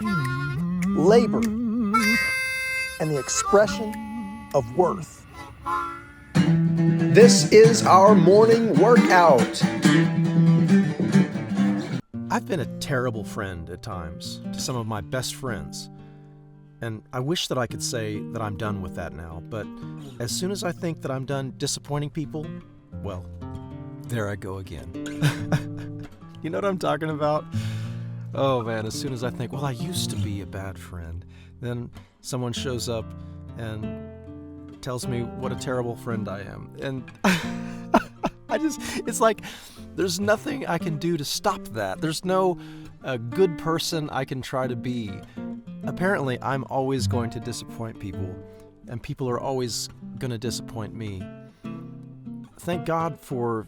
labor, and the expression of worth. This is our morning workout. I've been a terrible friend at times to some of my best friends, and I wish that I could say that I'm done with that now, but as soon as I think that I'm done disappointing people, well, there I go again. You know what I'm talking about? Oh man, as soon as I think, well, I used to be a bad friend, then someone shows up and tells me what a terrible friend I am. And it's like, there's nothing I can do to stop that. There's no good person I can try to be. Apparently, I'm always going to disappoint people, and people are always going to disappoint me. Thank God for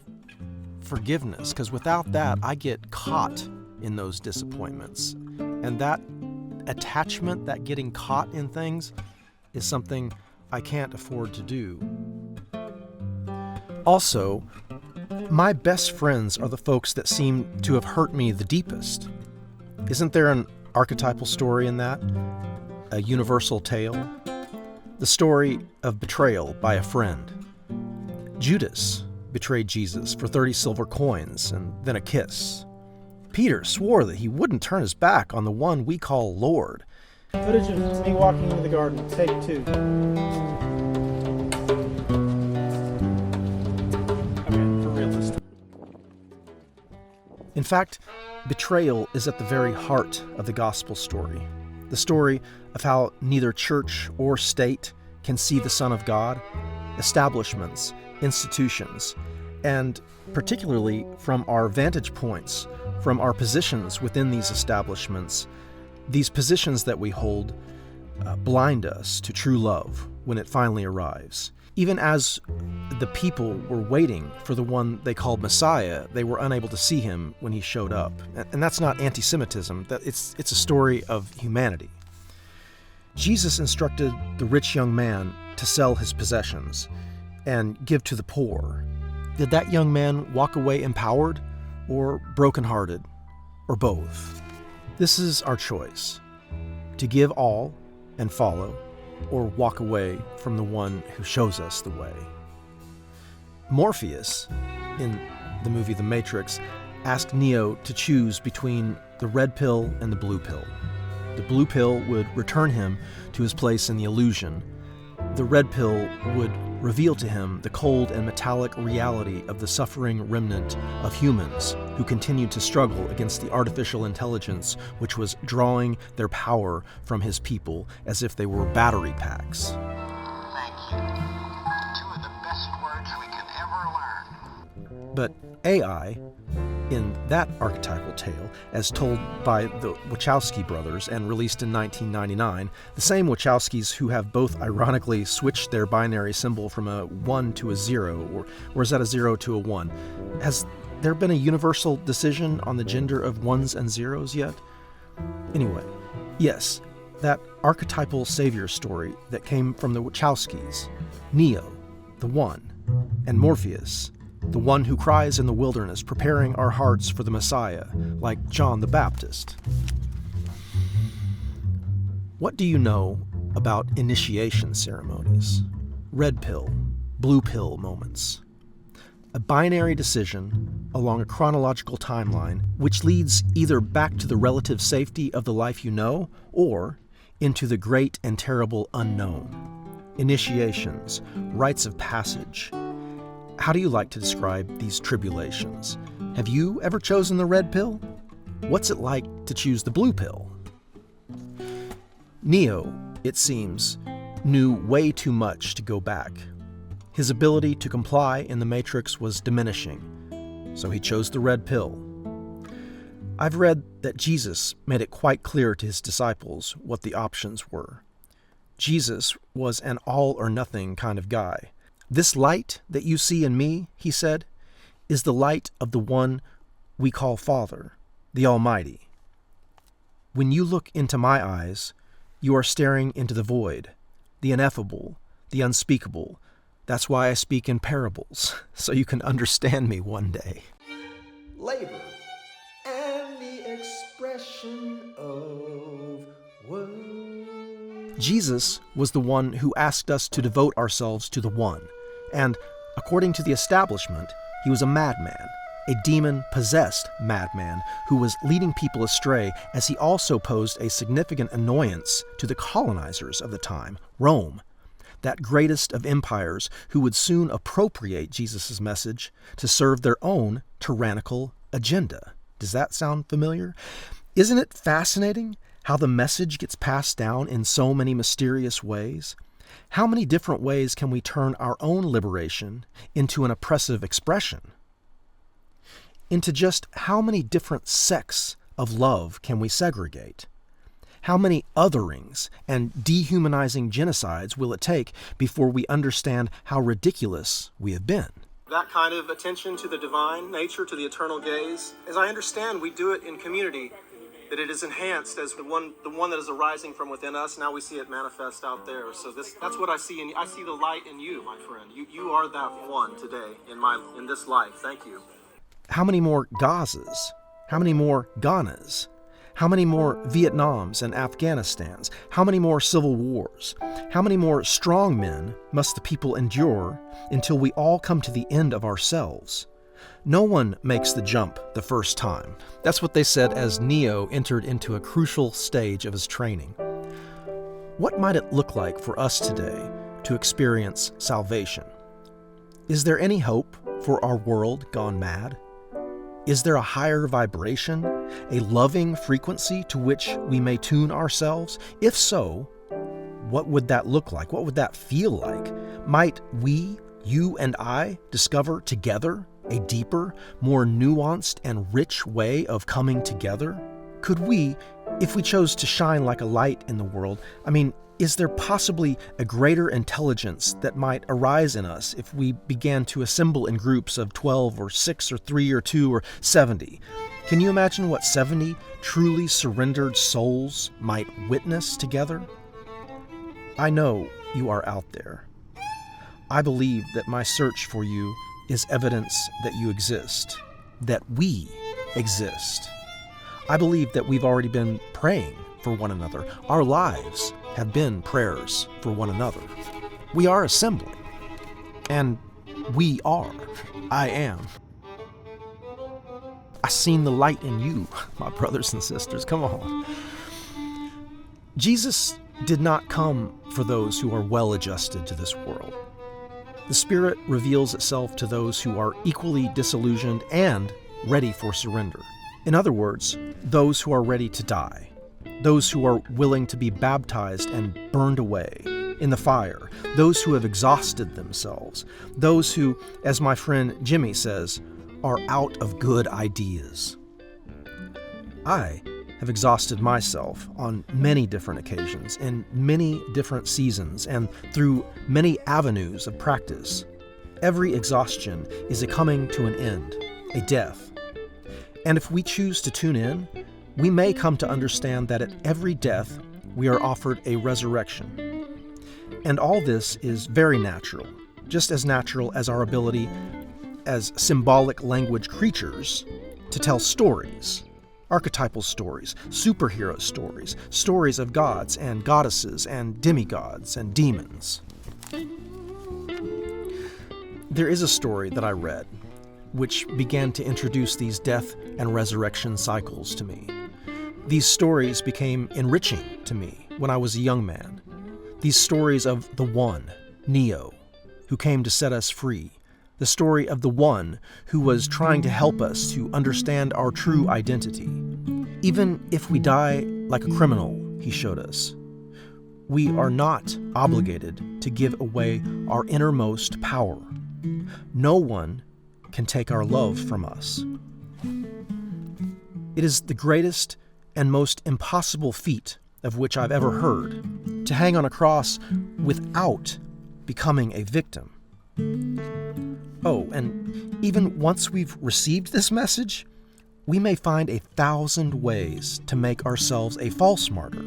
forgiveness, because without that, I get caught in those disappointments. And that attachment, that getting caught in things, is something I can't afford to do. Also, my best friends are the folks that seem to have hurt me the deepest. Isn't there an archetypal story in that? A universal tale? The story of betrayal by a friend. Judas betrayed Jesus for 30 silver coins and then a kiss. Peter swore that he wouldn't turn his back on the one we call Lord. Footage of me walking into the garden. Take 2. Okay, for realistic. In fact, betrayal is at the very heart of the gospel story. The story of how neither church or state can see the Son of God, establishments, institutions, and particularly from our vantage points, from our positions within these establishments, these positions that we hold blind us to true love when it finally arrives. Even as the people were waiting for the one they called Messiah, they were unable to see him when he showed up. And that's not anti-Semitism, it's a story of humanity. Jesus instructed the rich young man to sell his possessions and give to the poor. Did that young man walk away empowered or brokenhearted, or both? This is our choice: to give all and follow, or walk away from the one who shows us the way. Morpheus, in the movie The Matrix, asked Neo to choose between the red pill and the blue pill. The blue pill would return him to his place in the illusion. The red pill would reveal to him the cold and metallic reality of the suffering remnant of humans who continued to struggle against the artificial intelligence which was drawing their power from his people as if they were battery packs. Thank you. 2 of the best words we can ever learn. But AI, in that archetypal tale, as told by the Wachowski brothers and released in 1999, the same Wachowskis who have both ironically switched their binary symbol from a 1 to a 0, or is that a 0 to a 1? Has there been a universal decision on the gender of 1s and 0s yet? Anyway, yes, that archetypal savior story that came from the Wachowskis, Neo, the One, and Morpheus, the one who cries in the wilderness, preparing our hearts for the Messiah, like John the Baptist. What do you know about initiation ceremonies, red pill, blue pill moments? A binary decision along a chronological timeline which leads either back to the relative safety of the life you know or into the great and terrible unknown. Initiations, rites of passage. How do you like to describe these tribulations? Have you ever chosen the red pill? What's it like to choose the blue pill? Neo, it seems, knew way too much to go back. His ability to comply in the Matrix was diminishing, so he chose the red pill. I've read that Jesus made it quite clear to his disciples what the options were. Jesus was an all-or-nothing kind of guy. This light that you see in me, he said, is the light of the one we call Father, the Almighty. When you look into my eyes, you are staring into the void, the ineffable, the unspeakable. That's why I speak in parables, so you can understand me one day. Labor and the expression of Jesus was the one who asked us to devote ourselves to the one, and according to the establishment, he was a madman, a demon-possessed madman who was leading people astray, as he also posed a significant annoyance to the colonizers of the time, Rome, that greatest of empires who would soon appropriate Jesus' message to serve their own tyrannical agenda. Does that sound familiar? Isn't it fascinating how the message gets passed down in so many mysterious ways? How many different ways can we turn our own liberation into an oppressive expression? Into just how many different sects of love can we segregate? How many otherings and dehumanizing genocides will it take before we understand how ridiculous we have been? That kind of attention to the divine nature, to the eternal gaze, as I understand, we do it in community, that it is enhanced as the one that is arising from within us. Now we see it manifest out there. So that's what I see, and I see the light in you, my friend. You are that one today in this life. Thank you. How many more Gazas? How many more Ghanas? How many more Vietnams and Afghanistans? How many more civil wars? How many more strong men must the people endure until we all come to the end of ourselves? No one makes the jump the first time. That's what they said as Neo entered into a crucial stage of his training. What might it look like for us today to experience salvation? Is there any hope for our world gone mad? Is there a higher vibration, a loving frequency to which we may tune ourselves? If so, what would that look like? What would that feel like? Might we, you and I, discover together a deeper, more nuanced and rich way of coming together? Could we, if we chose to shine like a light in the world, is there possibly a greater intelligence that might arise in us if we began to assemble in groups of 12 or 6 or 3 or 2 or 70? Can you imagine what 70 truly surrendered souls might witness together? I know you are out there. I believe that my search for you is evidence that you exist, that we exist. I believe that we've already been praying for one another. Our lives have been prayers for one another. We are assembling. And I am. I seen the light in you, my brothers and sisters. Come on. Jesus did not come for those who are well adjusted to this world. The Spirit reveals itself to those who are equally disillusioned and ready for surrender. In other words, those who are ready to die. Those who are willing to be baptized and burned away in the fire. Those who have exhausted themselves. Those who, as my friend Jimmy says, are out of good ideas. I have exhausted myself on many different occasions, in many different seasons, and through many avenues of practice. Every exhaustion is a coming to an end, a death. And if we choose to tune in, we may come to understand that at every death, we are offered a resurrection. And all this is very natural, just as natural as our ability as symbolic language creatures to tell stories, archetypal stories, superhero stories, stories of gods and goddesses and demigods and demons. There is a story that I read which began to introduce these death and resurrection cycles to me. These stories became enriching to me when I was a young man. These stories of the one, Neo, who came to set us free. The story of the one who was trying to help us to understand our true identity. Even if we die like a criminal, he showed us, we are not obligated to give away our innermost power. No one can take our love from us. It is the greatest and most impossible feat of which I've ever heard, to hang on a cross without becoming a victim. Oh, and even once we've received this message, we may find 1,000 ways to make ourselves a false martyr.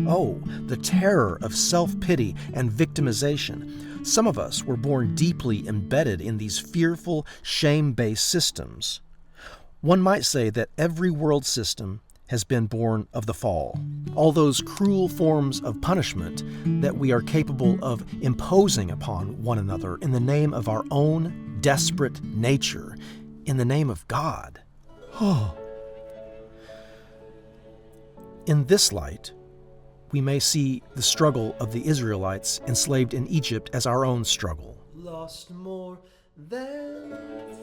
Oh, the terror of self-pity and victimization. Some of us were born deeply embedded in these fearful, shame-based systems. One might say that every world system has been born of the fall. all those cruel forms of punishment that we are capable of imposing upon one another in the name of our own desperate nature, in the name of God. In this light, we may see the struggle of the Israelites enslaved in Egypt as our own struggle. Lost more than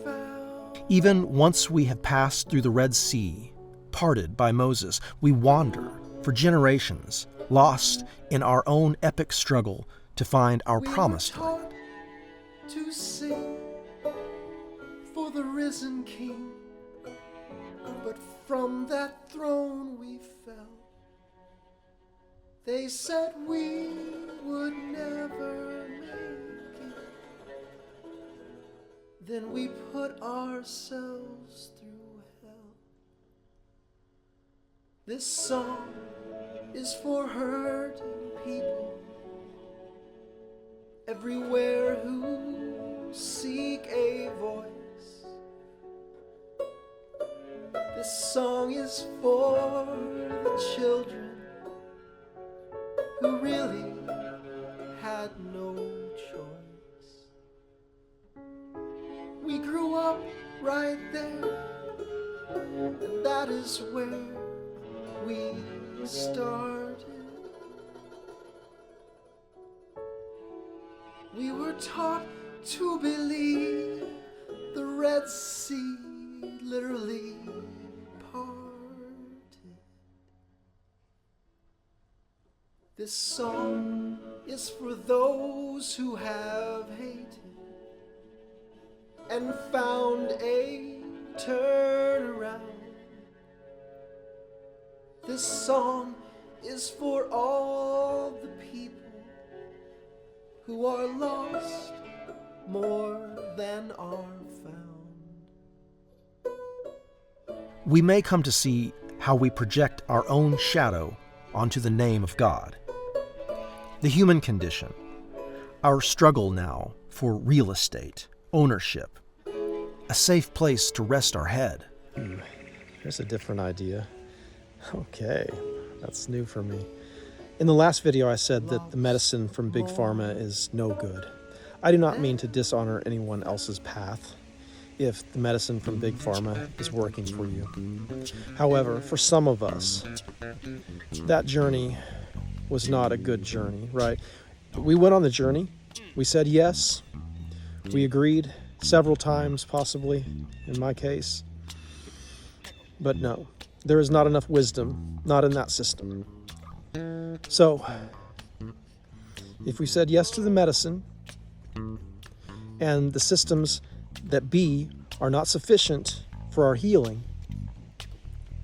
found. Even once we have passed through the Red Sea, parted by Moses, we wander for generations, lost in our own epic struggle to find our promised land. We were taught to sing for the risen King, but from that throne we fell. They said we would never make it. Then we put ourselves through hell. This song is for hurting people everywhere who seek a voice. This song is for the children who really had no choice. We grew up right there, and that is where we started. We were taught to believe the Red Sea literally parted. This song is for those who have hated and found a turnaround. This song is for all the people who are lost more than are found. We may come to see how we project our own shadow onto the name of God. The human condition, our struggle now for real estate, ownership, a safe place to rest our head. Here's a different idea. Okay, that's new for me. In the last video, I said that the medicine from Big Pharma is no good. I do not mean to dishonor anyone else's path if the medicine from Big Pharma is working for you. However, for some of us, that journey was not a good journey, right? We went on the journey. We said yes. We agreed several times, possibly, in my case. But no, there is not enough wisdom, not in that system. So, if we said yes to the medicine, and the systems that be are not sufficient for our healing,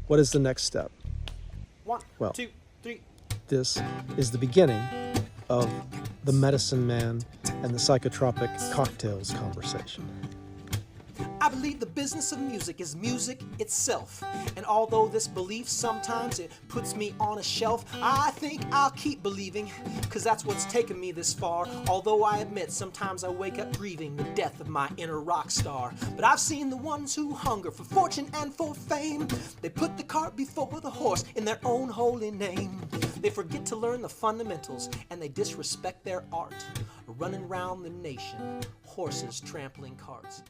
what is the next step? One, Well, 2, 3. This is the beginning of the medicine man and the psychotropic cocktails conversation. I believe the business of music is music itself. And although this belief sometimes it puts me on a shelf, I think I'll keep believing, cause that's what's taken me this far. Although I admit sometimes I wake up grieving the death of my inner rock star. But I've seen the ones who hunger for fortune and for fame. They put the cart before the horse in their own holy name. They forget to learn the fundamentals and they disrespect their art. Running round the nation, horses trampling carts.